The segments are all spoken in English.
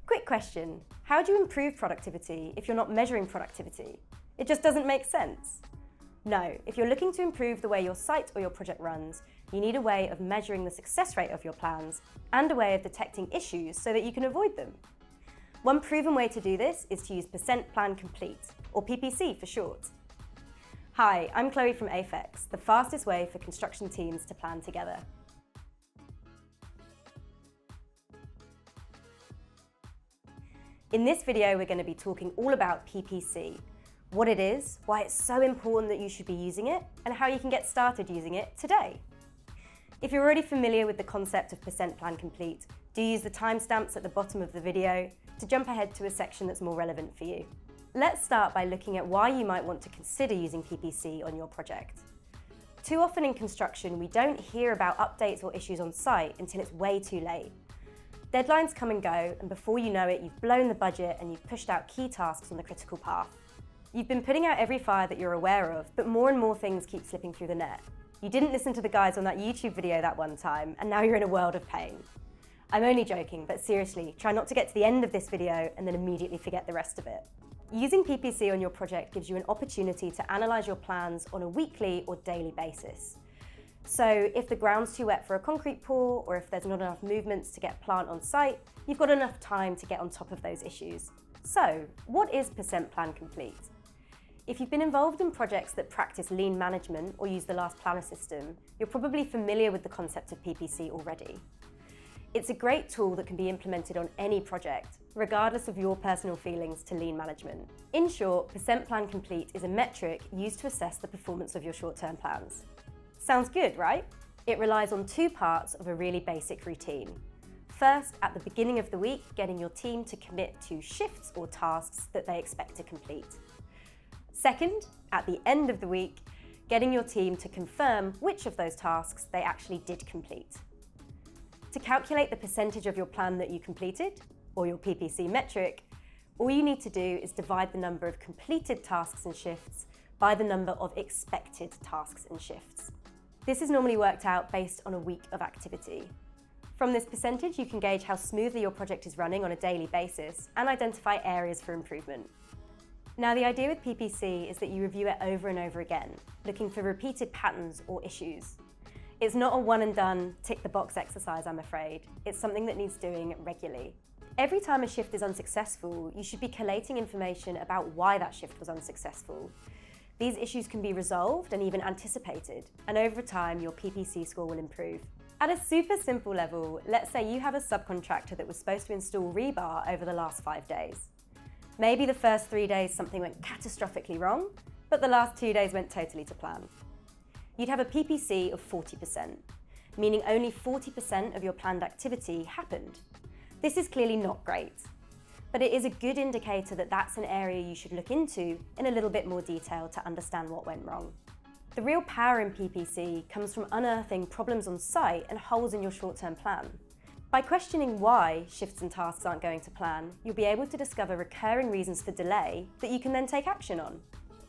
Quick question, how do you improve productivity if you're not measuring productivity? It just doesn't make sense. No, if you're looking to improve the way your site or your project runs, you need a way of measuring the success rate of your plans and a way of detecting issues so that you can avoid them. One proven way to do this is to use Percent Plan Complete, or PPC for short. Hi, I'm Chloe from Aphex, the fastest way for construction teams to plan together. In this video, we're going to be talking all about PPC, what it is, why it's so important that you should be using it, and how you can get started using it today. If you're already familiar with the concept of Percent Plan Complete, do use the timestamps at the bottom of the video to jump ahead to a section that's more relevant for you. Let's start by looking at why you might want to consider using PPC on your project. Too often in construction, we don't hear about updates or issues on site until it's way too late. Deadlines come and go, and before you know it, you've blown the budget and you've pushed out key tasks on the critical path. You've been putting out every fire that you're aware of, but more and more things keep slipping through the net. You didn't listen to the guys on that YouTube video that one time, and now you're in a world of pain. I'm only joking, but seriously, try not to get to the end of this video and then immediately forget the rest of it. Using PPC on your project gives you an opportunity to analyse your plans on a weekly or daily basis. So if the ground's too wet for a concrete pour, or if there's not enough movements to get plant on site, you've got enough time to get on top of those issues. So what is Percent Plan Complete? If you've been involved in projects that practice lean management or use the last planner system, you're probably familiar with the concept of PPC already. It's a great tool that can be implemented on any project, regardless of your personal feelings to lean management. In short, Percent Plan Complete is a metric used to assess the performance of your short-term plans. Sounds good, right? It relies on two parts of a really basic routine. First, at the beginning of the week, getting your team to commit to shifts or tasks that they expect to complete. Second, at the end of the week, getting your team to confirm which of those tasks they actually did complete. To calculate the percentage of your plan that you completed, or your PPC metric, all you need to do is divide the number of completed tasks and shifts by the number of expected tasks and shifts. This is normally worked out based on a week of activity. From this percentage, you can gauge how smoothly your project is running on a daily basis and identify areas for improvement. Now, the idea with PPC is that you review it over and over again, looking for repeated patterns or issues. It's not a one and done, tick the box exercise, I'm afraid. It's something that needs doing regularly. Every time a shift is unsuccessful, you should be collating information about why that shift was unsuccessful. These issues can be resolved and even anticipated, and over time, your PPC score will improve. At a super simple level, let's say you have a subcontractor that was supposed to install rebar over the last 5 days. Maybe the first 3 days something went catastrophically wrong, but the last 2 days went totally to plan. You'd have a PPC of 40%, meaning only 40% of your planned activity happened. This is clearly not great, but it is a good indicator that that's an area you should look into in a little bit more detail to understand what went wrong. The real power in PPC comes from unearthing problems on site and holes in your short-term plan. By questioning why shifts and tasks aren't going to plan, you'll be able to discover recurring reasons for delay that you can then take action on.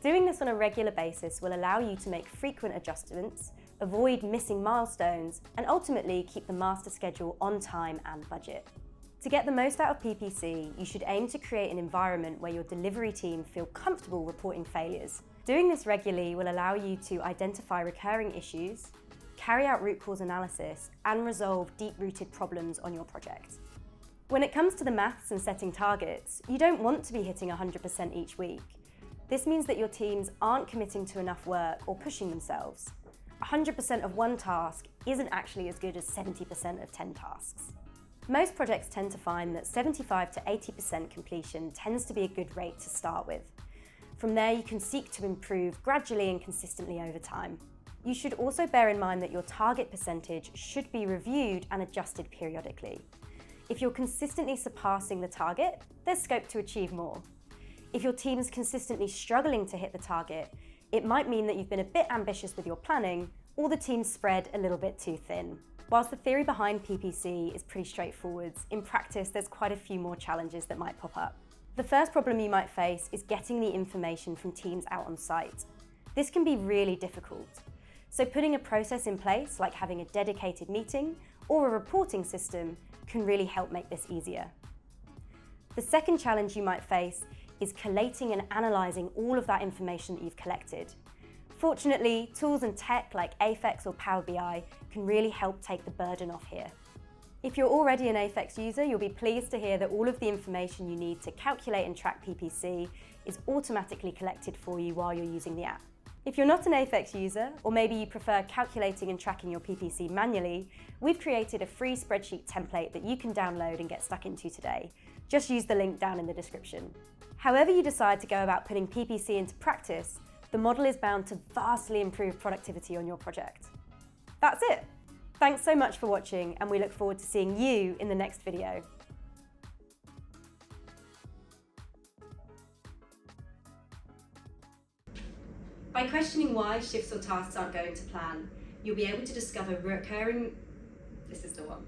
Doing this on a regular basis will allow you to make frequent adjustments, avoid missing milestones, and ultimately keep the master schedule on time and budget. To get the most out of PPC, you should aim to create an environment where your delivery team feel comfortable reporting failures. Doing this regularly will allow you to identify recurring issues, carry out root cause analysis, and resolve deep-rooted problems on your project. When it comes to the maths and setting targets, you don't want to be hitting 100% each week. This means that your teams aren't committing to enough work or pushing themselves. 100% of one task isn't actually as good as 70% of 10 tasks. Most projects tend to find that 75 to 80% completion tends to be a good rate to start with. From there, you can seek to improve gradually and consistently over time. You should also bear in mind that your target percentage should be reviewed and adjusted periodically. If you're consistently surpassing the target, there's scope to achieve more. If your team is consistently struggling to hit the target, it might mean that you've been a bit ambitious with your planning, or the team's spread a little bit too thin. Whilst the theory behind PPC is pretty straightforward, in practice there's quite a few more challenges that might pop up. The first problem you might face is getting the information from teams out on site. This can be really difficult. So putting a process in place, like having a dedicated meeting or a reporting system, can really help make this easier. The second challenge you might face is collating and analysing all of that information that you've collected. Fortunately, tools and tech like Aphex or Power BI can really help take the burden off here. If you're already an Aphex user, you'll be pleased to hear that all of the information you need to calculate and track PPC is automatically collected for you while you're using the app. If you're not an Aphex user, or maybe you prefer calculating and tracking your PPC manually, we've created a free spreadsheet template that you can download and get stuck into today. Just use the link down in the description. However you decide to go about putting PPC into practice, the model is bound to vastly improve productivity on your project. That's it. Thanks so much for watching, and we look forward to seeing you in the next video. By questioning why shifts or tasks aren't going to plan, you'll be able to discover recurring... This is the one.